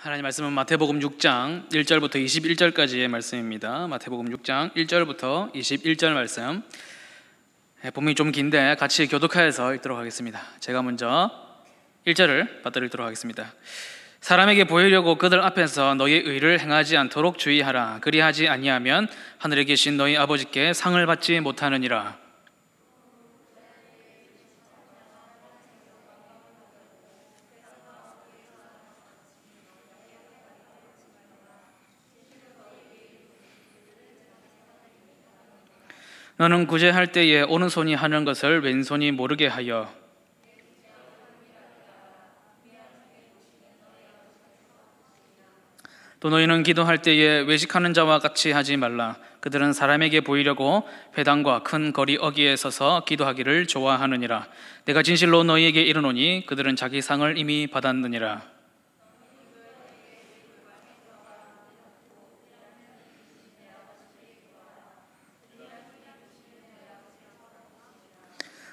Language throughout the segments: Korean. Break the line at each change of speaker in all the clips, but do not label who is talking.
하나님 말씀은 마태복음 6장 1절부터 21절까지의 말씀입니다. 마태복음 6장 1절부터 21절 말씀. 본문이 좀 긴데 같이 교독하여서 읽도록 하겠습니다. 제가 먼저 1절을 받들어 읽도록 하겠습니다. 사람에게 보이려고 그들 앞에서 너희의 의를 행하지 않도록 주의하라. 그리하지 아니하면 하늘에 계신 너희 아버지께 상을 받지 못하느니라. 너는 구제할 때에 오른손이 하는 것을 왼손이 모르게 하여 또 너희는 기도할 때에 외식하는 자와 같이 하지 말라. 그들은 사람에게 보이려고 회당과 큰 거리 어귀에 서서 기도하기를 좋아하느니라. 내가 진실로 너희에게 이르노니 그들은 자기 상을 이미 받았느니라.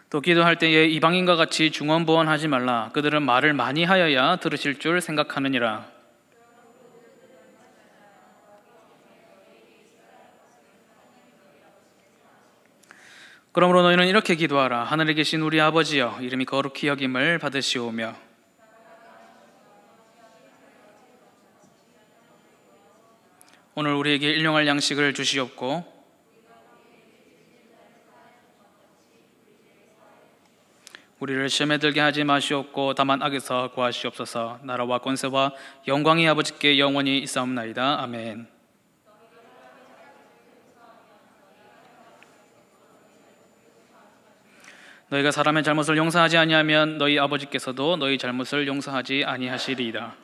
또 기도할 때에 이방인과 같이 중언부언하지 말라. 그들은 말을 많이 하여야 들으실 줄 생각하느니라. 그러므로 너희는 이렇게 기도하라. 하늘에 계신 우리 아버지여, 이름이 거룩히 여김을 받으시오며 오늘 우리에게 일용할 양식을 주시옵고 우리를 시험에 들게 하지 마시옵고 다만 악에서 구하시옵소서. 나라와 권세와 영광이 아버지께 영원히 있사옵나이다. 아멘. 너희가 사람의 잘못을 용서하지 아니하면 너희 아버지께서도 너희 잘못을 용서하지 아니하시리이다.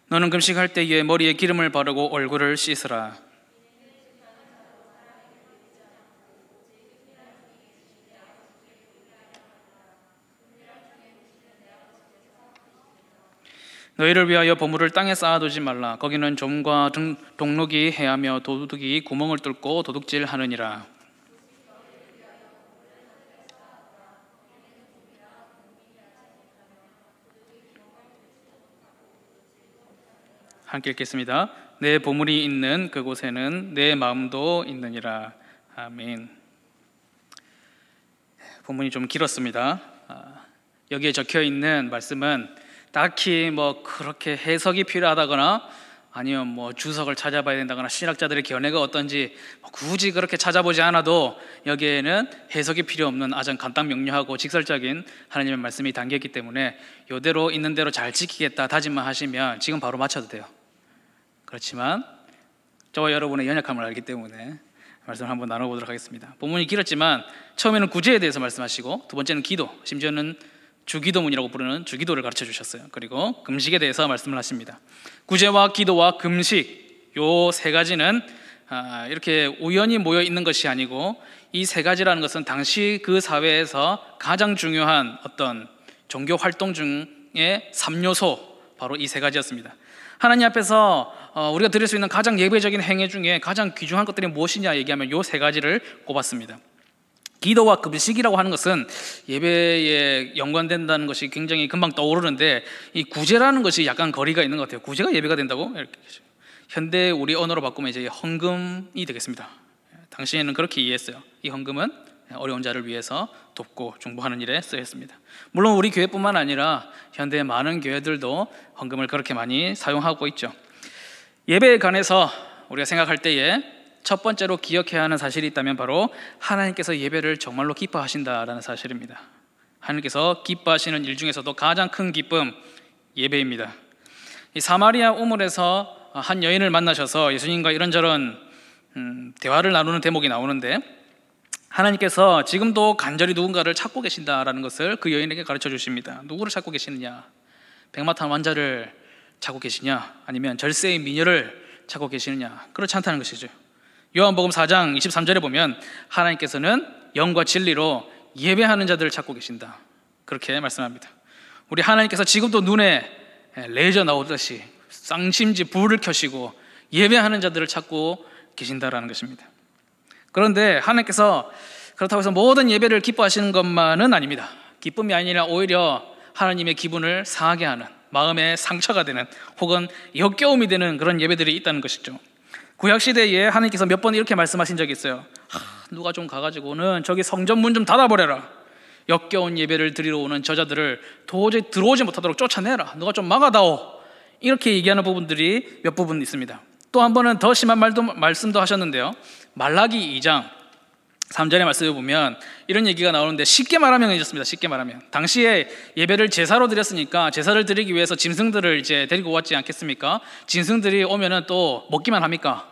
너는 금식할 때에 머리에 기름을 바르고 얼굴을 씻으라. 너희를 위하여 보물을 땅에 쌓아두지 말라. 거기는 좀과 동록이 해하며 도둑이 구멍을 뚫고 도둑질하느니라. 함께 읽겠습니다. 내 보물이 있는 그곳에는 내 마음도 있느니라. 아멘. 본문이 좀 길었습니다. 여기에 적혀 있는 말씀은 딱히 그렇게 해석이 필요하다거나 아니면 주석을 찾아봐야 된다거나 신학자들의 견해가 어떤지 굳이 그렇게 찾아보지 않아도 여기에는 해석이 필요 없는 아주 간단 명료하고 직설적인 하나님의 말씀이 담겨있기 때문에 이대로 있는 대로 잘 지키겠다 다짐만 하시면 지금 바로 맞춰도 돼요. 그렇지만 저와 여러분의 연약함을 알기 때문에 말씀을 한번 나눠보도록 하겠습니다. 본문이 길었지만 처음에는 구제에 대해서 말씀하시고 두 번째는 기도, 심지어는 주기도문이라고 부르는 주기도를 가르쳐 주셨어요. 그리고 금식에 대해서 말씀을 하십니다. 구제와 기도와 금식, 요 세 가지는 이렇게 우연히 모여 있는 것이 아니고 이 세 가지라는 것은 당시 그 사회에서 가장 중요한 어떤 종교 활동 중에 3요소, 바로 이 세 가지였습니다. 하나님 앞에서 우리가 드릴 수 있는 가장 예배적인 행위 중에 가장 귀중한 것들이 무엇이냐 얘기하면 요 세 가지를 꼽았습니다. 기도와 금식이라고 하는 것은 예배에 연관된다는 것이 굉장히 금방 떠오르는데 이 구제라는 것이 약간 거리가 있는 것 같아요. 구제가 예배가 된다고? 이렇게 현대 우리 언어로 바꾸면 이제 헌금이 되겠습니다. 당시에는 그렇게 이해했어요. 이 헌금은 어려운 자를 위해서 돕고 중보하는 일에 쓰였습니다. 물론 우리 교회뿐만 아니라 현대의 많은 교회들도 헌금을 그렇게 많이 사용하고 있죠. 예배에 관해서 우리가 생각할 때에 첫 번째로 기억해야 하는 사실이 있다면 바로 하나님께서 예배를 정말로 기뻐하신다라는 사실입니다. 하나님께서 기뻐하시는 일 중에서도 가장 큰 기쁨, 예배입니다. 이 사마리아 우물에서 한 여인을 만나셔서 예수님과 이런저런 대화를 나누는 대목이 나오는데 하나님께서 지금도 간절히 누군가를 찾고 계신다라는 것을 그 여인에게 가르쳐 주십니다. 누구를 찾고 계시느냐? 백마탄 환자를 찾고 계시냐? 아니면 절세의 미녀를 찾고 계시느냐? 그렇지 않다는 것이죠. 요한복음 4장 23절에 보면 하나님께서는 영과 진리로 예배하는 자들을 찾고 계신다, 그렇게 말씀합니다. 우리 하나님께서 지금도 눈에 레이저 나오듯이 쌍심지 불을 켜시고 예배하는 자들을 찾고 계신다라는 것입니다. 그런데 하나님께서 그렇다고 해서 모든 예배를 기뻐하시는 것만은 아닙니다. 기쁨이 아니라 오히려 하나님의 기분을 상하게 하는, 마음에 상처가 되는 혹은 역겨움이 되는 그런 예배들이 있다는 것이죠. 구약시대에 하나님께서 몇 번 이렇게 말씀하신 적이 있어요. 누가 좀 가가지고는 저기 성전 문 좀 닫아버려라. 역겨운 예배를 드리러 오는 저자들을 도저히 들어오지 못하도록 쫓아내라. 누가 좀 막아다오. 이렇게 얘기하는 부분들이 몇 부분 있습니다. 또 한 번은 더 심한 말씀도 하셨는데요. 말라기 2장 3절의 말씀을 보면 이런 얘기가 나오는데, 쉽게 말하면 이렇습니다. 쉽게 말하면 당시에 예배를 제사로 드렸으니까 제사를 드리기 위해서 짐승들을 이제 데리고 왔지 않겠습니까? 짐승들이 오면은 또 먹기만 합니까?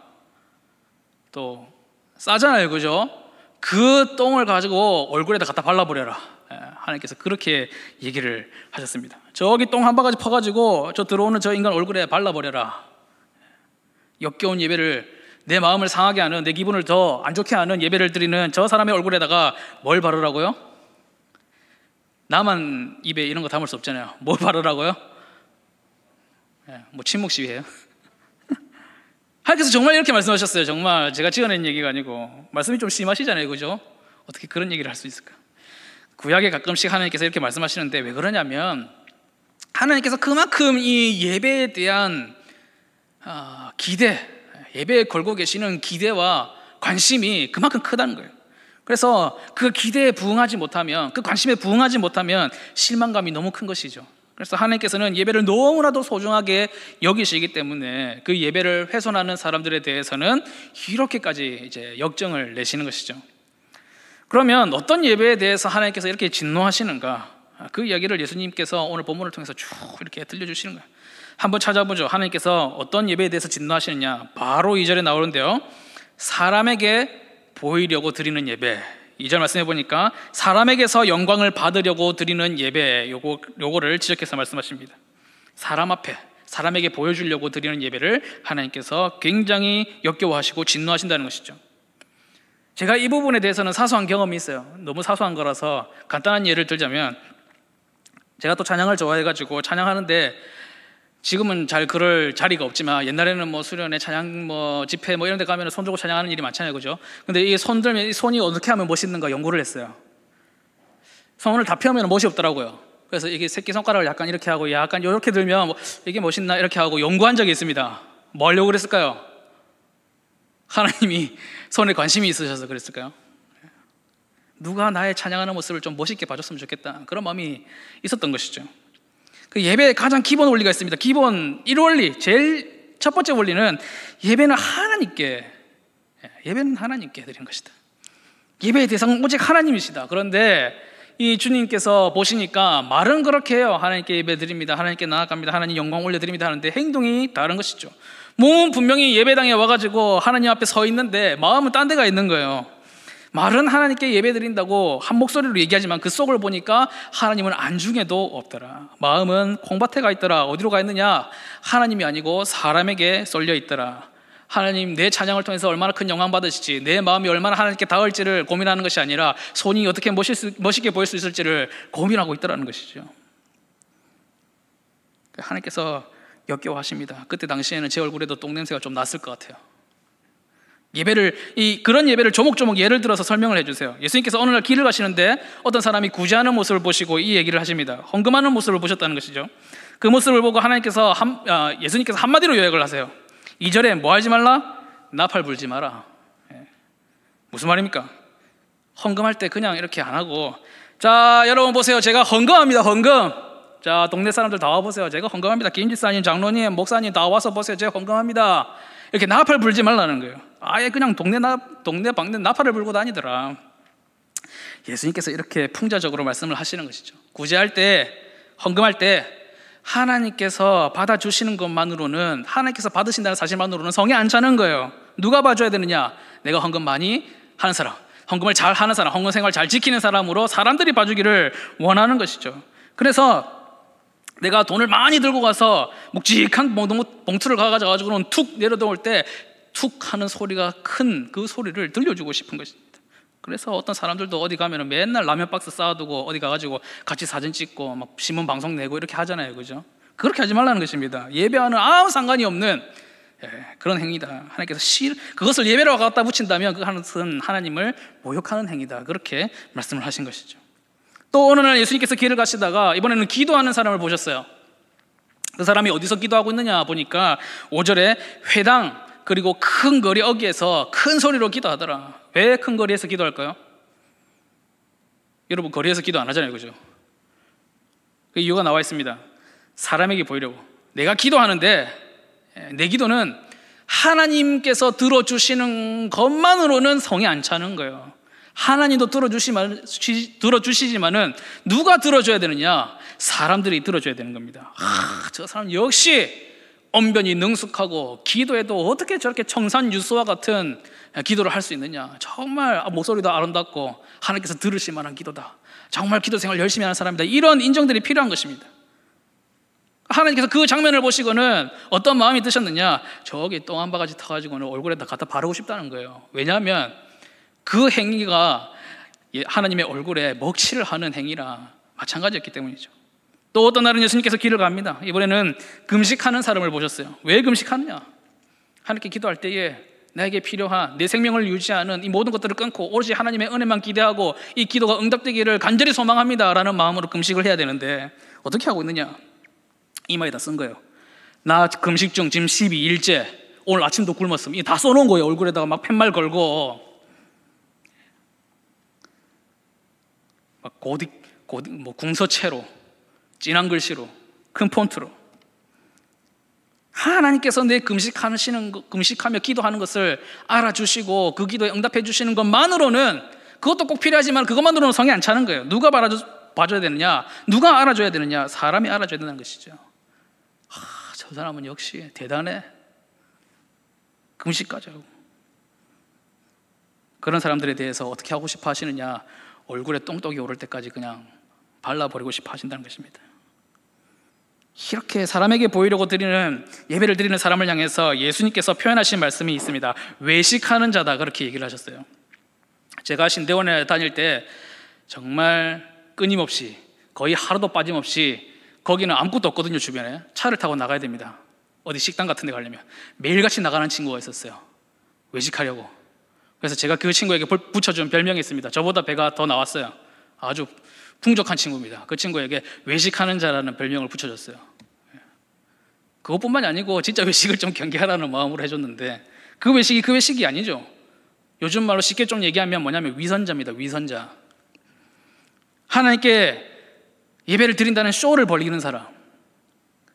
또 싸잖아요, 그죠? 그 똥을 가지고 얼굴에다 갖다 발라버려라. 하나님께서 그렇게 얘기를 하셨습니다. 저기 똥 한 바가지 퍼가지고 저 들어오는 저 인간 얼굴에 발라버려라. 역겨운 예배를, 내 마음을 상하게 하는, 내 기분을 더 안 좋게 하는 예배를 드리는 저 사람의 얼굴에다가 뭘 바르라고요? 나만 입에 이런 거 담을 수 없잖아요. 뭘 바르라고요? 뭐 침묵 시위예요? 하나님께서 정말 이렇게 말씀하셨어요. 정말 제가 찍어낸 얘기가 아니고. 말씀이 좀 심하시잖아요, 그죠? 어떻게 그런 얘기를 할 수 있을까? 구약에 가끔씩 하나님께서 이렇게 말씀하시는데, 왜 그러냐면 하나님께서 그만큼 이 예배에 대한 기대, 예배에 걸고 계시는 기대와 관심이 그만큼 크다는 거예요. 그래서 그 기대에 부응하지 못하면, 그 관심에 부응하지 못하면 실망감이 너무 큰 것이죠. 그래서 하나님께서는 예배를 너무나도 소중하게 여기시기 때문에 그 예배를 훼손하는 사람들에 대해서는 이렇게까지 이제 역정을 내시는 것이죠. 그러면 어떤 예배에 대해서 하나님께서 이렇게 진노하시는가? 그 이야기를 예수님께서 오늘 본문을 통해서 쭉 이렇게 들려주시는 거예요. 한번 찾아보죠. 하나님께서 어떤 예배에 대해서 진노하시느냐? 바로 2절에 나오는데요. 사람에게 보이려고 드리는 예배. 2절 말씀해 보니까 사람에게서 영광을 받으려고 드리는 예배, 요거를 지적해서 말씀하십니다. 사람 앞에, 사람에게 보여주려고 드리는 예배를 하나님께서 굉장히 역겨워하시고 진노하신다는 것이죠. 제가 이 부분에 대해서는 사소한 경험이 있어요. 너무 사소한 거라서 간단한 예를 들자면, 제가 또 찬양을 좋아해가지고 찬양하는데, 지금은 잘 그럴 자리가 없지만 옛날에는 뭐 수련회, 찬양 집회 이런 데 가면 손 들고 찬양하는 일이 많잖아요, 그죠? 근데 이 손 들면 이 손이 어떻게 하면 멋있는가 연구를 했어요. 손을 다 펴면 멋이 없더라고요. 그래서 이게 새끼손가락을 약간 이렇게 하고 약간 이렇게 들면 이게 멋있나 이렇게 하고 연구한 적이 있습니다. 뭐 하려고 그랬을까요? 하나님이 손에 관심이 있으셔서 그랬을까요? 누가 나의 찬양하는 모습을 좀 멋있게 봐줬으면 좋겠다, 그런 마음이 있었던 것이죠. 그 예배의 가장 기본 원리가 있습니다. 기본 1원리, 제일 첫 번째 원리는 예배는 하나님께 드리는 것이다. 예배의 대상은 오직 하나님이시다. 그런데 이 주님께서 보시니까 말은 그렇게 해요. 하나님께 예배 드립니다, 하나님께 나아갑니다, 하나님 영광 올려드립니다 하는데 행동이 다른 것이죠. 몸은 분명히 예배당에 와가지고 하나님 앞에 서 있는데 마음은 딴 데가 있는 거예요. 말은 하나님께 예배 드린다고 한 목소리로 얘기하지만 그 속을 보니까 하나님은 안중에도 없더라. 마음은 콩밭에 가 있더라. 어디로 가 있느냐? 하나님이 아니고 사람에게 쏠려 있더라. 하나님, 내 찬양을 통해서 얼마나 큰 영광 받으실지, 내 마음이 얼마나 하나님께 닿을지를 고민하는 것이 아니라 손이 어떻게 멋있게 보일 수 있을지를 고민하고 있더라는 것이죠. 하나님께서 역겨워하십니다. 그때 당시에는 제 얼굴에도 똥냄새가 좀 났을 것 같아요. 그런 예배를 조목조목 예를 들어서 설명을 해주세요. 예수님께서 어느 날 길을 가시는데 어떤 사람이 구제하는 모습을 보시고 이 얘기를 하십니다. 헌금하는 모습을 보셨다는 것이죠. 그 모습을 보고 예수님께서 한마디로 요약을 하세요. 2절에 뭐 하지 말라? 나팔 불지 마라. 무슨 말입니까? 헌금할 때 그냥 이렇게 안 하고, 자 여러분 보세요, 제가 헌금합니다. 헌금. 자 동네 사람들 다 와보세요, 제가 헌금합니다. 김집사님, 장로님, 목사님 다 와서 보세요, 제가 헌금합니다. 이렇게 나팔 불지 말라는 거예요. 아예 그냥 동네 방네 나팔을 불고 다니더라. 예수님께서 이렇게 풍자적으로 말씀을 하시는 것이죠. 구제할 때, 헌금할 때 하나님께서 받아주시는 것만으로는, 하나님께서 받으신다는 사실만으로는 성에 안 차는 거예요. 누가 봐줘야 되느냐? 내가 헌금 많이 하는 사람, 헌금을 잘 하는 사람, 헌금 생활 잘 지키는 사람으로 사람들이 봐주기를 원하는 것이죠. 그래서 내가 돈을 많이 들고 가서 묵직한 봉투를 가져가지고는 툭 내려놓을 때 툭 하는 소리가 큰 그 소리를 들려주고 싶은 것입니다. 그래서 어떤 사람들도 어디 가면 맨날 라면 박스 쌓아두고 어디 가가지고 같이 사진 찍고 막 신문 방송 내고 이렇게 하잖아요, 그죠? 그렇게 하지 말라는 것입니다. 예배와는 아무 상관이 없는 그런 행위다. 하나님께서 그것을 예배라고 갖다 붙인다면 그것은 하나님을 모욕하는 행위다. 그렇게 말씀을 하신 것이죠. 또 어느 날 예수님께서 길을 가시다가 이번에는 기도하는 사람을 보셨어요. 그 사람이 어디서 기도하고 있느냐 보니까 5절에 회당 그리고 큰 거리 어귀에서 큰 소리로 기도하더라. 왜 큰 거리에서 기도할까요? 여러분, 거리에서 기도 안 하잖아요, 그죠? 그 이유가 나와 있습니다. 사람에게 보이려고. 내가 기도하는데 내 기도는 하나님께서 들어주시는 것만으로는 성이 안 차는 거예요. 하나님도 들어주시지만은 누가 들어줘야 되느냐? 사람들이 들어줘야 되는 겁니다. 저 사람 역시 언변이 능숙하고 기도에도 어떻게 저렇게 청산유수와 같은 기도를 할 수 있느냐? 정말 목소리도 아름답고 하나님께서 들으실 만한 기도다. 정말 기도 생활 열심히 하는 사람이다. 이런 인정들이 필요한 것입니다. 하나님께서 그 장면을 보시고는 어떤 마음이 드셨느냐? 저기 똥 한 바가지 타가지고는 얼굴에다 갖다 바르고 싶다는 거예요. 왜냐하면 그 행위가 하나님의 얼굴에 먹칠을 하는 행위라 마찬가지였기 때문이죠. 또 어떤 날은 예수님께서 길을 갑니다. 이번에는 금식하는 사람을 보셨어요. 왜 금식하느냐? 하나님께 기도할 때에 나에게 필요한 내 생명을 유지하는 이 모든 것들을 끊고 오로지 하나님의 은혜만 기대하고 이 기도가 응답되기를 간절히 소망합니다 라는 마음으로 금식을 해야 되는데 어떻게 하고 있느냐? 이마에다 쓴 거예요. 나 금식 중 지금 12일째, 오늘 아침도 굶었음. 이 다 써놓은 거예요. 얼굴에다가 막 팻말 걸고 막 뭐 궁서체로 진한 글씨로 큰 폰트로 하나님께서 내 금식하며 기도하는 것을 알아주시고 그 기도에 응답해 주시는 것만으로는, 그것도 꼭 필요하지만 그것만으로는 성이 안 차는 거예요. 누가 봐줘야 되느냐? 누가 알아줘야 되느냐? 사람이 알아줘야 된다는 것이죠. 저 사람은 역시 대단해. 금식까지 하고. 그런 사람들에 대해서 어떻게 하고 싶어 하시느냐? 얼굴에 똥떡이 오를 때까지 그냥 발라버리고 싶어 하신다는 것입니다. 이렇게 사람에게 보이려고 예배를 드리는 사람을 향해서 예수님께서 표현하신 말씀이 있습니다. 외식하는 자다, 그렇게 얘기를 하셨어요. 제가 신대원에 다닐 때 정말 끊임없이 거의 하루도 빠짐없이, 거기는 아무것도 없거든요. 주변에 차를 타고 나가야 됩니다. 어디 식당 같은 데 가려면 매일같이 나가는 친구가 있었어요. 외식하려고. 그래서 제가 그 친구에게 붙여준 별명이 있습니다. 저보다 배가 더 나왔어요. 아주 풍족한 친구입니다. 그 친구에게 외식하는 자라는 별명을 붙여줬어요. 그것뿐만이 아니고 진짜 외식을 좀 경계하라는 마음으로 해줬는데 그 외식이 아니죠. 요즘 말로 쉽게 좀 얘기하면 뭐냐면 위선자입니다. 위선자. 하나님께 예배를 드린다는 쇼를 벌이는 사람,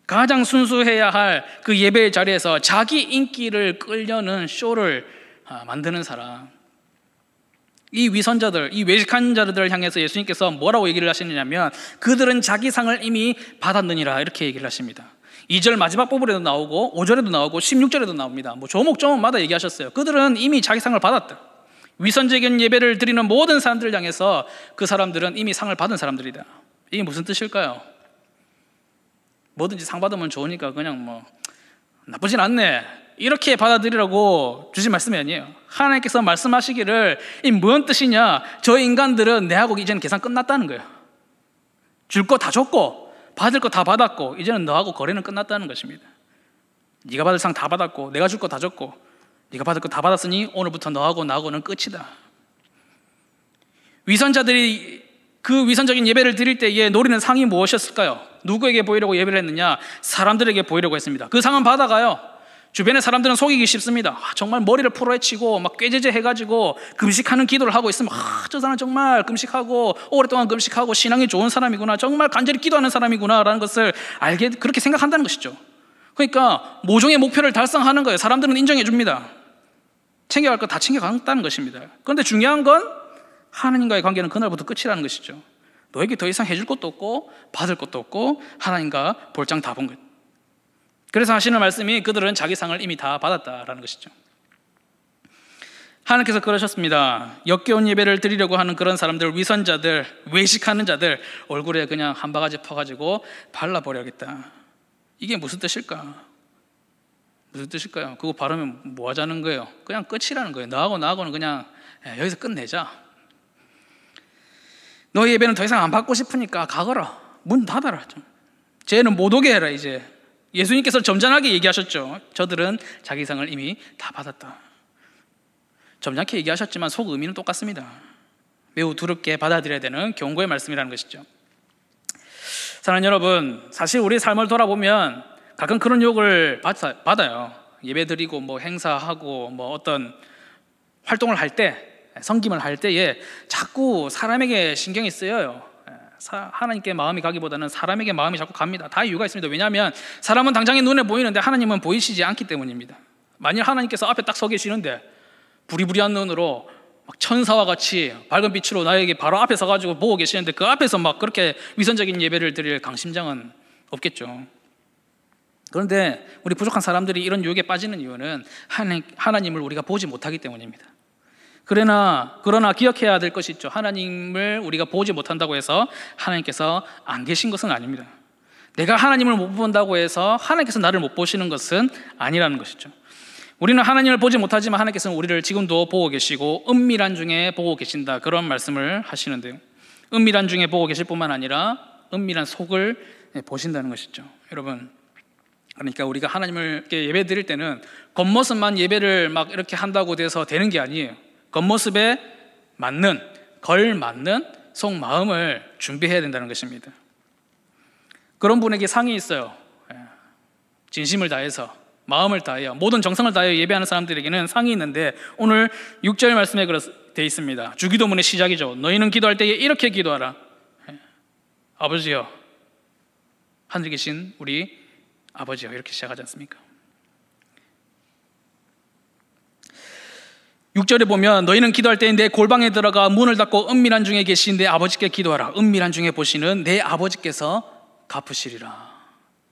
가장 순수해야 할 그 예배의 자리에서 자기 인기를 끌려는 쇼를 만드는 사람, 이 위선자들, 이 외식한 자들을 향해서 예수님께서 뭐라고 얘기를 하시느냐면 그들은 자기 상을 이미 받았느니라, 이렇게 얘기를 하십니다. 2절 마지막 부분에도 나오고 5절에도 나오고 16절에도 나옵니다. 뭐 조목조목마다 얘기하셨어요. 그들은 이미 자기 상을 받았다. 위선적인 예배를 드리는 모든 사람들을 향해서 그 사람들은 이미 상을 받은 사람들이다. 이게 무슨 뜻일까요? 뭐든지 상 받으면 좋으니까 그냥 뭐 나쁘진 않네, 이렇게 받아들이라고 주신 말씀이 아니에요. 하나님께서 말씀하시기를 이 뭔 뜻이냐? 저 인간들은 내하고 이제는 계산 끝났다는 거예요. 줄 거 다 줬고 받을 거 다 받았고 이제는 너하고 거래는 끝났다는 것입니다. 네가 받을 상 다 받았고 내가 줄 거 다 줬고 네가 받을 거 다 받았으니 오늘부터 너하고 나하고는 끝이다. 위선자들이 그 위선적인 예배를 드릴 때에 노리는 상이 무엇이었을까요? 누구에게 보이려고 예배를 했느냐? 사람들에게 보이려고 했습니다. 그 상은 받아가요. 주변의 사람들은 속이기 쉽습니다. 정말 머리를 풀어헤치고 막 꾀제제 해가지고 금식하는 기도를 하고 있으면 저 사람 정말 금식하고 오랫동안 금식하고 신앙이 좋은 사람이구나, 정말 간절히 기도하는 사람이구나 라는 것을 그렇게 생각한다는 것이죠. 그러니까 모종의 목표를 달성하는 거예요. 사람들은 인정해 줍니다. 챙겨갈 거 다 챙겨간다는 것입니다. 그런데 중요한 건 하나님과의 관계는 그날부터 끝이라는 것이죠. 너에게 더 이상 해줄 것도 없고 받을 것도 없고 하나님과 볼장 다 본 것. 그래서 하시는 말씀이 그들은 자기 상을 이미 다 받았다라는 것이죠. 하나님께서 그러셨습니다. 역겨운 예배를 드리려고 하는 그런 사람들, 위선자들, 외식하는 자들 얼굴에 그냥 한 바가지 퍼가지고 발라버려야겠다. 이게 무슨 뜻일까? 무슨 뜻일까요? 그거 바르면 뭐 하자는 거예요? 그냥 끝이라는 거예요. 나하고는 그냥 여기서 끝내자. 너희 예배는 더 이상 안 받고 싶으니까 가거라. 문 닫아라. 쟤는 못 오게 해라. 이제 예수님께서 점잖하게 얘기하셨죠. 저들은 자기 상을 이미 다 받았다. 점잖게 얘기하셨지만 속 의미는 똑같습니다. 매우 두렵게 받아들여야 되는 경고의 말씀이라는 것이죠. 사랑하는 여러분, 사실 우리 삶을 돌아보면 가끔 그런 유혹을 받아요. 예배드리고 뭐 행사하고 뭐 어떤 활동을 할 때, 섬김을 할 때에 자꾸 사람에게 신경이 쓰여요. 하나님께 마음이 가기보다는 사람에게 마음이 자꾸 갑니다. 다 이유가 있습니다. 왜냐하면 사람은 당장에 눈에 보이는데 하나님은 보이시지 않기 때문입니다. 만일 하나님께서 앞에 딱 서 계시는데 부리부리한 눈으로 막 천사와 같이 밝은 빛으로 나에게 바로 앞에 서가지고 보고 계시는데 그 앞에서 막 그렇게 위선적인 예배를 드릴 강심장은 없겠죠. 그런데 우리 부족한 사람들이 이런 유혹에 빠지는 이유는 하나님을 우리가 보지 못하기 때문입니다. 그러나 기억해야 될 것이 있죠. 하나님을 우리가 보지 못한다고 해서 하나님께서 안 계신 것은 아닙니다. 내가 하나님을 못 본다고 해서 하나님께서 나를 못 보시는 것은 아니라는 것이죠. 우리는 하나님을 보지 못하지만 하나님께서는 우리를 지금도 보고 계시고 은밀한 중에 보고 계신다, 그런 말씀을 하시는데요. 은밀한 중에 보고 계실 뿐만 아니라 은밀한 속을 보신다는 것이죠. 여러분, 그러니까 우리가 하나님을 예배 드릴 때는 겉모습만 예배를 막 이렇게 한다고 돼서 되는 게 아니에요. 겉모습에 맞는, 걸맞는 속마음을 준비해야 된다는 것입니다. 그런 분에게 상이 있어요. 진심을 다해서, 마음을 다하여, 모든 정성을 다하여 예배하는 사람들에게는 상이 있는데, 오늘 6절 말씀에 되어 있습니다. 주기도문의 시작이죠. 너희는 기도할 때에 이렇게 기도하라. 아버지여, 하늘에 계신 우리 아버지여, 이렇게 시작하지 않습니까? 6절에 보면 너희는 기도할 때에 내 골방에 들어가 문을 닫고 은밀한 중에 계신 내 아버지께 기도하라. 은밀한 중에 보시는 내 아버지께서 갚으시리라.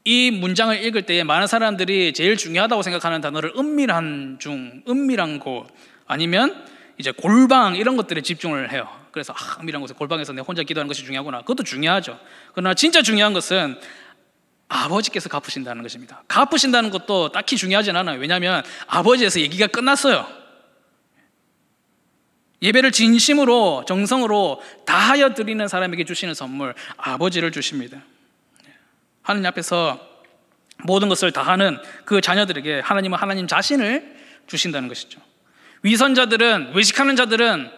이 문장을 읽을 때에 많은 사람들이 제일 중요하다고 생각하는 단어를 은밀한 중, 은밀한 곳, 아니면 이제 골방, 이런 것들에 집중을 해요. 그래서 은밀한 곳에, 골방에서 내 혼자 기도하는 것이 중요하구나. 그것도 중요하죠. 그러나 진짜 중요한 것은 아버지께서 갚으신다는 것입니다. 갚으신다는 것도 딱히 중요하진 않아요. 왜냐하면 아버지에서 얘기가 끝났어요. 예배를 진심으로, 정성으로 다하여 드리는 사람에게 주시는 선물, 아버지를 주십니다. 하나님 앞에서 모든 것을 다하는 그 자녀들에게 하나님은 하나님 자신을 주신다는 것이죠. 위선자들은, 외식하는 자들은,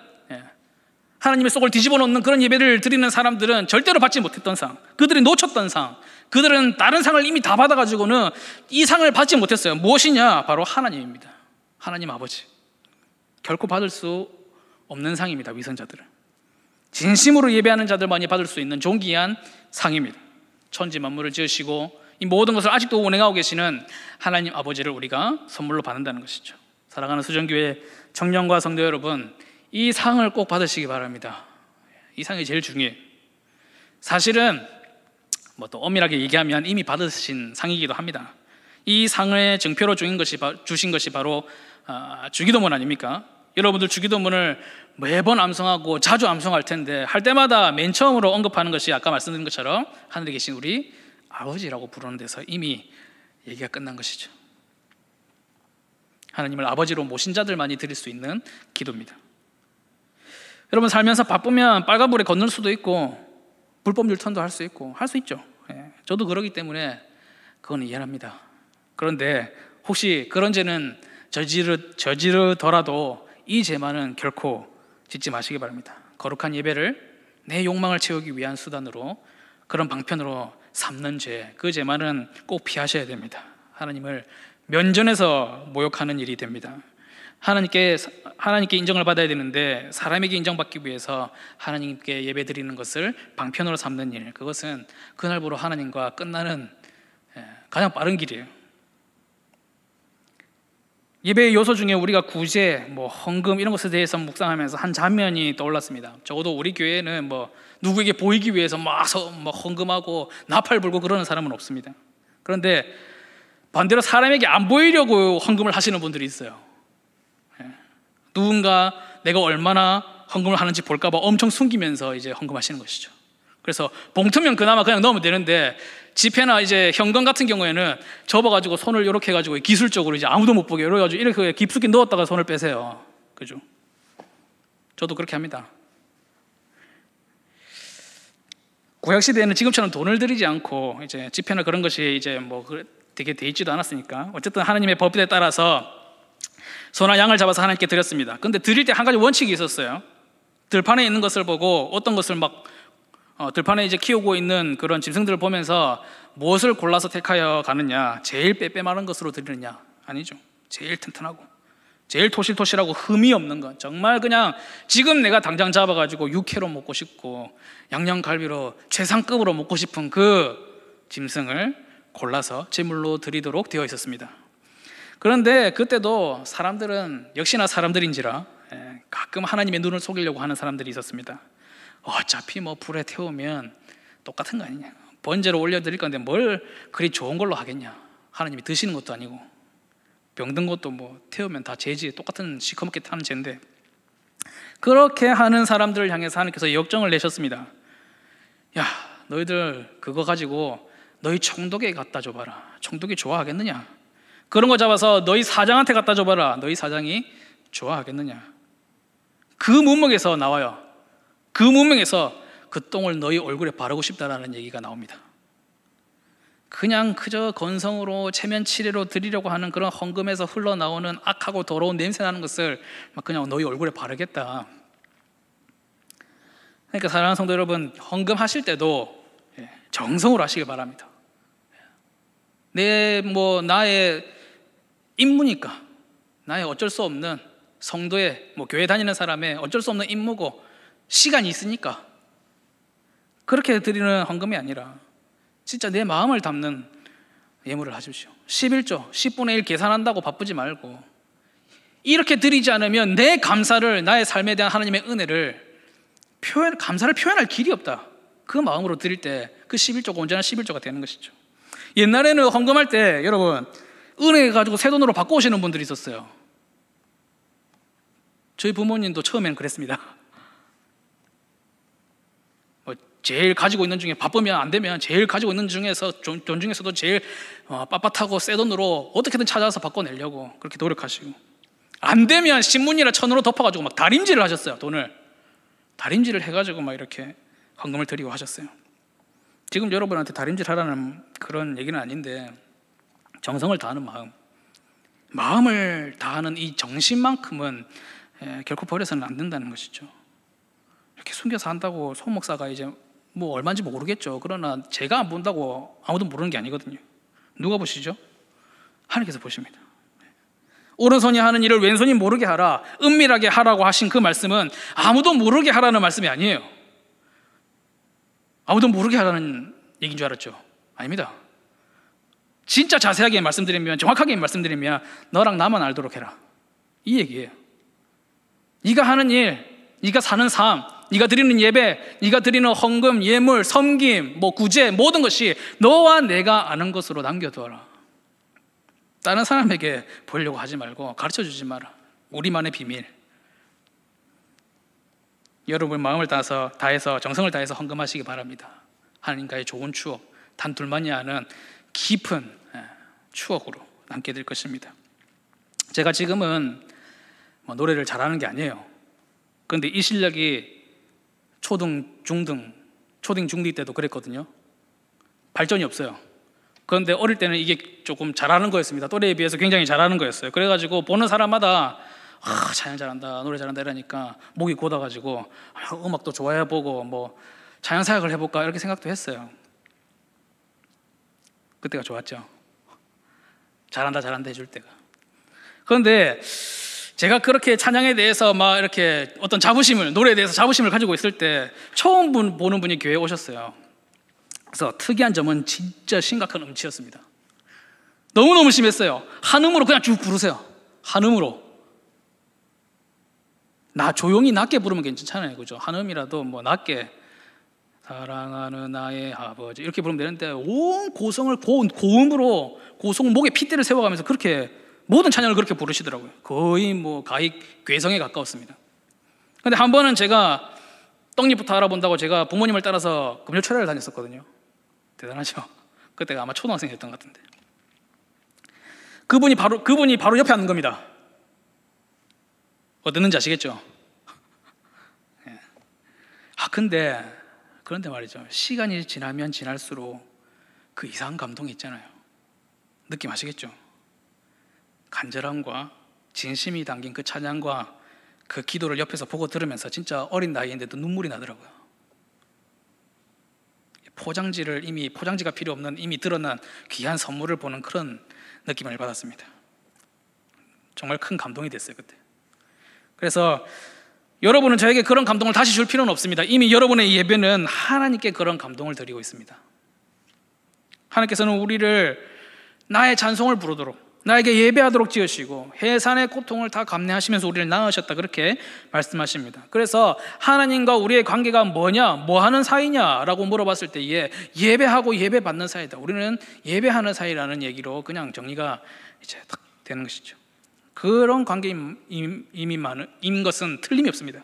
하나님의 속을 뒤집어 놓는 그런 예배를 드리는 사람들은 절대로 받지 못했던 상, 그들이 놓쳤던 상, 그들은 다른 상을 이미 다 받아가지고는 이 상을 받지 못했어요. 무엇이냐? 바로 하나님입니다. 하나님 아버지. 결코 받을 수 없는 상입니다. 위선자들은 진심으로 예배하는 자들만이 받을 수 있는 존귀한 상입니다. 천지 만물을 지으시고 이 모든 것을 아직도 운행하고 계시는 하나님 아버지를 우리가 선물로 받는다는 것이죠. 사랑하는 수정교회 청년과 성도 여러분, 이 상을 꼭 받으시기 바랍니다. 이 상이 제일 중요해요. 사실은 뭐 또 엄밀하게 얘기하면 이미 받으신 상이기도 합니다. 이 상을 증표로 주신 것이 바로 주기도문 아닙니까? 여러분들 주기도문을 매번 암송하고 자주 암송할 텐데, 할 때마다 맨 처음으로 언급하는 것이 아까 말씀드린 것처럼 하늘에 계신 우리 아버지라고 부르는 데서 이미 얘기가 끝난 것이죠. 하나님을 아버지로 모신 자들만이 드릴 수 있는 기도입니다. 여러분, 살면서 바쁘면 빨간불에 건널 수도 있고 불법 유턴도 할 수 있고 할 수 있죠. 저도 그러기 때문에 그건 이해합니다. 그런데 혹시 그런 죄는 저지르더라도 이 죄만은 결코 짓지 마시기 바랍니다. 거룩한 예배를 내 욕망을 채우기 위한 수단으로, 그런 방편으로 삼는 죄, 그 죄만은 꼭 피하셔야 됩니다. 하나님을 면전에서 모욕하는 일이 됩니다. 하나님께 인정을 받아야 되는데 사람에게 인정받기 위해서 하나님께 예배드리는 것을 방편으로 삼는 일, 그것은 그날부로 하나님과 끝나는 가장 빠른 길이에요. 예배의 요소 중에 우리가 구제, 헌금 이런 것에 대해서 묵상하면서 한 장면이 떠올랐습니다. 적어도 우리 교회는 누구에게 보이기 위해서 막 헌금하고 나팔 불고 그러는 사람은 없습니다. 그런데 반대로 사람에게 안 보이려고 헌금을 하시는 분들이 있어요. 누군가 내가 얼마나 헌금을 하는지 볼까 봐 엄청 숨기면서 이제 헌금하시는 것이죠. 그래서 봉투면 그나마 그냥 넣으면 되는데, 지폐나 이제 현금 같은 경우에는 접어가지고 손을 이렇게 해가지고 기술적으로 이제 아무도 못 보게 이래가지고 이렇게 깊숙이 넣었다가 손을 빼세요. 그죠? 저도 그렇게 합니다. 구약 시대에는 지금처럼 돈을 들이지 않고 이제 지폐나 그런 것이 이제 뭐 되게 돼 있지도 않았으니까 어쨌든 하나님의 법에 따라서 소나 양을 잡아서 하나님께 드렸습니다. 근데 드릴 때 한 가지 원칙이 있었어요. 들판에 있는 것을 보고 어떤 것을 막 들판에 이제 키우고 있는 그런 짐승들을 보면서 무엇을 골라서 택하여 가느냐, 제일 빼빼마른 것으로 드리느냐? 아니죠. 제일 튼튼하고 제일 토실토실하고 흠이 없는 것, 정말 그냥 지금 내가 당장 잡아가지고 육회로 먹고 싶고 양념갈비로 최상급으로 먹고 싶은 그 짐승을 골라서 제물로 드리도록 되어 있었습니다. 그런데 그때도 사람들은 역시나 사람들인지라 가끔 하나님의 눈을 속이려고 하는 사람들이 있었습니다. 어차피 뭐 불에 태우면 똑같은 거 아니냐, 번제로 올려드릴 건데 뭘 그리 좋은 걸로 하겠냐, 하나님이 드시는 것도 아니고 병든 것도 뭐 태우면 다 죄지, 똑같은 시커멓게 타는 죄인데, 그렇게 하는 사람들을 향해서 하나님께서 역정을 내셨습니다. 야, 너희들 그거 가지고 너희 총독에 갖다 줘봐라. 총독이 좋아하겠느냐? 그런 거 잡아서 너희 사장한테 갖다 줘봐라. 너희 사장이 좋아하겠느냐? 그 문맥에서 나와요. 그 문맥에서 그 똥을 너희 얼굴에 바르고 싶다라는 얘기가 나옵니다. 그냥 그저 건성으로 체면 치레로 드리려고 하는 그런 헌금에서 흘러나오는 악하고 더러운 냄새나는 것을 막 그냥 너희 얼굴에 바르겠다. 그러니까 사랑하는 성도 여러분, 헌금하실 때도 정성으로 하시길 바랍니다. 나의 임무니까, 나의 어쩔 수 없는 성도의 교회 다니는 사람의 어쩔 수 없는 임무고 시간이 있으니까 그렇게 드리는 헌금이 아니라 진짜 내 마음을 담는 예물을 하십시오. 11조 10분의 1 계산한다고 바쁘지 말고, 이렇게 드리지 않으면 내 감사를, 나의 삶에 대한 하나님의 은혜를 감사를 표현할 길이 없다. 그 마음으로 드릴 때 그 11조가 온전한 11조가 되는 것이죠. 옛날에는 헌금할 때 여러분 은혜 가지고 새 돈으로 바꿔오시는 분들이 있었어요. 저희 부모님도 처음에는 그랬습니다. 제일 가지고 있는 중에, 바쁘면 안 되면 제일 가지고 있는 중에서 돈 중에서도 제일 빳빳하고 새 돈으로 어떻게든 찾아서 바꿔내려고 그렇게 노력하시고, 안 되면 신문이나 천으로 덮어가지고 막 다림질을 하셨어요. 돈을 다림질을 해가지고 막 이렇게 헌금을 드리고 하셨어요. 지금 여러분한테 다림질 하라는 그런 얘기는 아닌데, 정성을 다하는 마음을 다하는 이 정신만큼은 결코 버려서는 안 된다는 것이죠. 이렇게 숨겨서 한다고 손 목사가 이제 뭐 얼마인지 모르겠죠. 그러나 제가 안 본다고 아무도 모르는 게 아니거든요. 누가 보시죠? 하나님께서 보십니다. 오른손이 하는 일을 왼손이 모르게 하라, 은밀하게 하라고 하신 그 말씀은 아무도 모르게 하라는 말씀이 아니에요. 아무도 모르게 하라는 얘기인 줄 알았죠? 아닙니다. 진짜 자세하게 말씀드리면, 정확하게 말씀드리면 너랑 나만 알도록 해라, 이 얘기예요. 네가 하는 일, 네가 사는 삶, 네가 드리는 예배, 네가 드리는 헌금, 예물, 섬김, 구제, 모든 것이 너와 내가 아는 것으로 남겨두어라. 다른 사람에게 보이려고 하지 말고 가르쳐주지 마라. 우리만의 비밀. 여러분 마음을 다해서 정성을 다해서 헌금하시기 바랍니다. 하나님과의 좋은 추억, 단 둘만이 아는 깊은 추억으로 남게 될 것입니다. 제가 지금은 노래를 잘하는 게 아니에요. 그런데 이 실력이 초등, 중딩 때도 그랬거든요. 발전이 없어요. 그런데 어릴 때는 이게 조금 잘하는 거였습니다. 또래에 비해서 굉장히 잘하는 거였어요. 그래가지고 보는 사람마다 찬양 잘한다, 노래 잘한다 이러니까 목이 곧아가지고 음악도 좋아해보고 찬양 사역을 해볼까 이렇게 생각도 했어요. 그때가 좋았죠. 잘한다 해줄 때가. 그런데 제가 그렇게 찬양에 대해서 이렇게 어떤 노래에 대해서 자부심을 가지고 있을 때 처음 보는 분이 교회에 오셨어요. 그래서 특이한 점은 진짜 심각한 음치였습니다. 너무너무 심했어요. 한음으로 그냥 쭉 부르세요. 한음으로. 조용히 낮게 부르면 괜찮잖아요, 그죠? 한음이라도 낮게, 사랑하는 나의 아버지 이렇게 부르면 되는데 온 고성을 고음으로, 고성 목에 핏대를 세워가면서 그렇게 모든 찬양을 그렇게 부르시더라고요. 거의 가히 괴성에 가까웠습니다. 근데 한 번은 제가 떡잎부터 알아본다고 제가 부모님을 따라서 금요철야를 다녔었거든요. 대단하죠? 그때가 아마 초등학생이었던 것 같은데, 그분이 바로 옆에 앉는 겁니다. 어땠는지 아시겠죠? 근데 그런데 말이죠, 시간이 지나면 지날수록 그 이상한 감동이 있잖아요. 느낌 아시겠죠? 간절함과 진심이 담긴 그 찬양과 그 기도를 옆에서 보고 들으면서 진짜 어린 나이인데도 눈물이 나더라고요. 포장지가 필요 없는 이미 드러난 귀한 선물을 보는 그런 느낌을 받았습니다. 정말 큰 감동이 됐어요, 그때. 그래서 여러분은 저에게 그런 감동을 다시 줄 필요는 없습니다. 이미 여러분의 예배는 하나님께 그런 감동을 드리고 있습니다. 하나님께서는 우리를 나의 찬송을 부르도록, 나에게 예배하도록 지으시고 해산의 고통을 다 감내하시면서 우리를 낳으셨다, 그렇게 말씀하십니다. 그래서 하나님과 우리의 관계가 뭐냐, 뭐 하는 사이냐라고 물어봤을 때에 예배하고 예배받는 사이다, 우리는 예배하는 사이라는 얘기로 그냥 정리가 이제 딱 되는 것이죠. 그런 관계인 것은 틀림이 없습니다.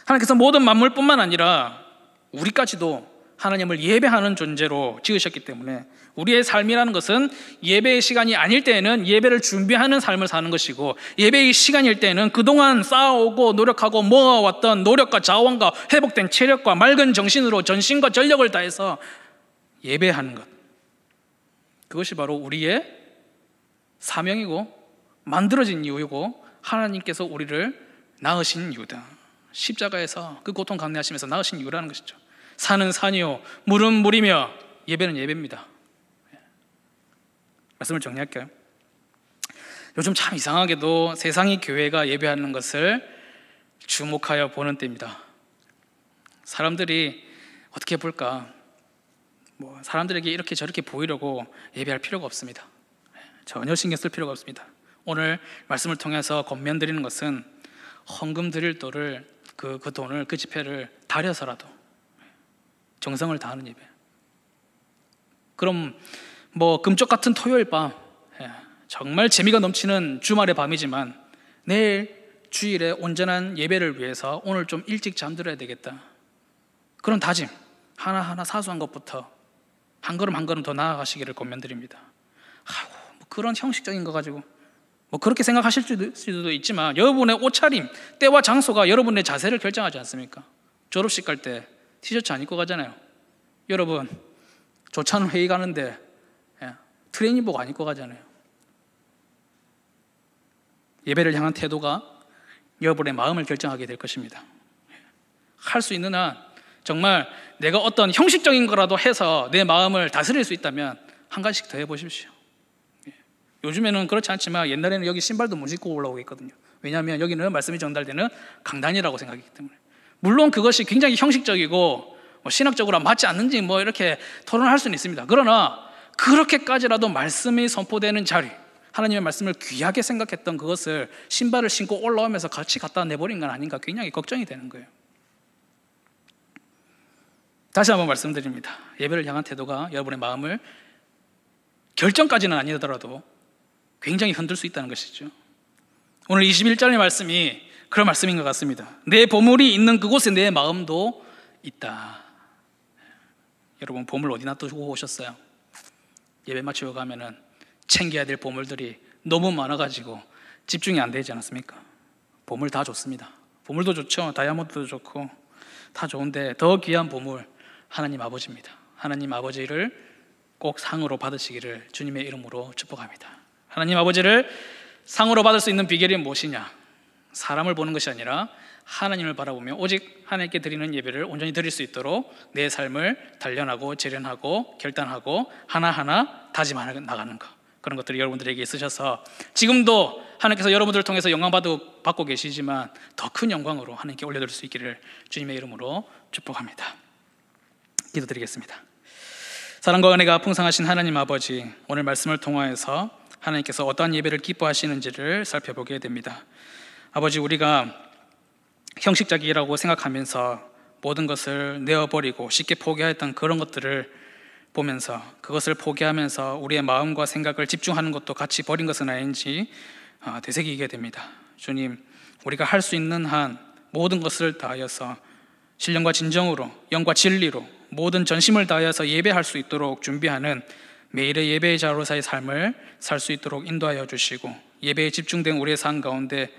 하나님께서 모든 만물뿐만 아니라 우리까지도 하나님을 예배하는 존재로 지으셨기 때문에 우리의 삶이라는 것은 예배의 시간이 아닐 때에는 예배를 준비하는 삶을 사는 것이고, 예배의 시간일 때에는 그동안 쌓아오고 노력하고 모아왔던 노력과 자원과 회복된 체력과 맑은 정신으로 전신과 전력을 다해서 예배하는 것, 그것이 바로 우리의 사명이고 만들어진 이유이고 하나님께서 우리를 낳으신 이유다. 십자가에서 그 고통 감내하시면서 낳으신 이유라는 것이죠. 산은 산이요 물은 물이며 예배는 예배입니다. 말씀을 정리할게요. 요즘 참 이상하게도 세상이 교회가 예배하는 것을 주목하여 보는 때입니다. 사람들이 어떻게 볼까, 사람들에게 이렇게 저렇게 보이려고 예배할 필요가 없습니다. 전혀 신경 쓸 필요가 없습니다. 오늘 말씀을 통해서 권면드리는 것은 헌금 드릴 돈을 그 돈을, 그 지폐를 다려서라도 정성을 다하는 예배. 그럼 금쪽 같은 토요일 밤, 정말 재미가 넘치는 주말의 밤이지만 내일 주일에 온전한 예배를 위해서 오늘 좀 일찍 잠들어야 되겠다, 그런 다짐 하나하나 사소한 것부터 한 걸음 한 걸음 더 나아가시기를 권면드립니다. 그런 형식적인 거 가지고 그렇게 생각하실 수도 있지만, 여러분의 옷차림, 때와 장소가 여러분의 자세를 결정하지 않습니까? 졸업식 갈 때 티셔츠 안 입고 가잖아요. 여러분 조찬 회의 가는데 트레이닝복 안 입고 가잖아요. 예배를 향한 태도가 여러분의 마음을 결정하게 될 것입니다. 할 수 있는 한 정말 내가 어떤 형식적인 거라도 해서 내 마음을 다스릴 수 있다면 한 가지씩 더 해보십시오. 요즘에는 그렇지 않지만 옛날에는 여기 신발도 못 신고 올라오겠거든요. 왜냐하면 여기는 말씀이 전달되는 강단이라고 생각하기 때문에. 물론 그것이 굉장히 형식적이고 신학적으로 맞지 않는지 이렇게 토론할 수는 있습니다. 그러나 그렇게까지라도 말씀이 선포되는 자리, 하나님의 말씀을 귀하게 생각했던 그것을 신발을 신고 올라오면서 같이 갖다 내버린 건 아닌가, 굉장히 걱정이 되는 거예요. 다시 한번 말씀드립니다. 예배를 향한 태도가 여러분의 마음을 결정까지는 아니더라도 굉장히 흔들 수 있다는 것이죠. 오늘 21절의 말씀이 그런 말씀인 것 같습니다. 내 보물이 있는 그곳에 내 마음도 있다. 여러분 보물 어디 놔두고 오셨어요? 예배 마치고 가면은 챙겨야 될 보물들이 너무 많아가지고 집중이 안 되지 않았습니까? 보물 다 좋습니다. 보물도 좋죠. 다이아몬드도 좋고 다 좋은데 더 귀한 보물, 하나님 아버지입니다. 하나님 아버지를 꼭 상으로 받으시기를 주님의 이름으로 축복합니다. 하나님 아버지를 상으로 받을 수 있는 비결이 무엇이냐? 사람을 보는 것이 아니라 하나님을 바라보며 오직 하나님께 드리는 예배를 온전히 드릴 수 있도록 내 삶을 단련하고 재련하고 결단하고 하나하나 다짐해 나가는 것, 그런 것들이 여러분들에게 있으셔서 지금도 하나님께서 여러분들을 통해서 영광 받고 계시지만 더 큰 영광으로 하나님께 올려드릴 수 있기를 주님의 이름으로 축복합니다. 기도드리겠습니다. 사랑과 은혜가 풍성하신 하나님 아버지, 오늘 말씀을 통하여서 하나님께서 어떠한 예배를 기뻐하시는지를 살펴보게 됩니다. 아버지, 우리가 형식적이라고 생각하면서 모든 것을 내어버리고 쉽게 포기했던 그런 것들을 보면서 그것을 포기하면서 우리의 마음과 생각을 집중하는 것도 같이 버린 것은 아닌지 되새기게 됩니다. 주님, 우리가 할 수 있는 한 모든 것을 다하여서 신령과 진정으로, 영과 진리로 모든 전심을 다하여서 예배할 수 있도록 준비하는 매일의 예배의 자로서의 삶을 살 수 있도록 인도하여 주시고, 예배에 집중된 우리의 삶 가운데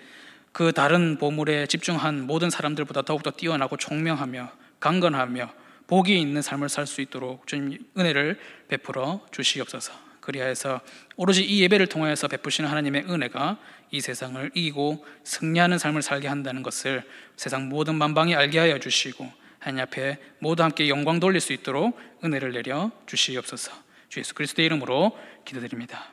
그 다른 보물에 집중한 모든 사람들보다 더욱더 뛰어나고 총명하며 강건하며 복이 있는 삶을 살 수 있도록 주님 은혜를 베풀어 주시옵소서. 그리하여서 오로지 이 예배를 통하여서 베푸시는 하나님의 은혜가 이 세상을 이기고 승리하는 삶을 살게 한다는 것을 세상 모든 만방이 알게 하여 주시고 하나님 앞에 모두 함께 영광 돌릴 수 있도록 은혜를 내려 주시옵소서. 주 예수 그리스도의 이름으로 기도드립니다.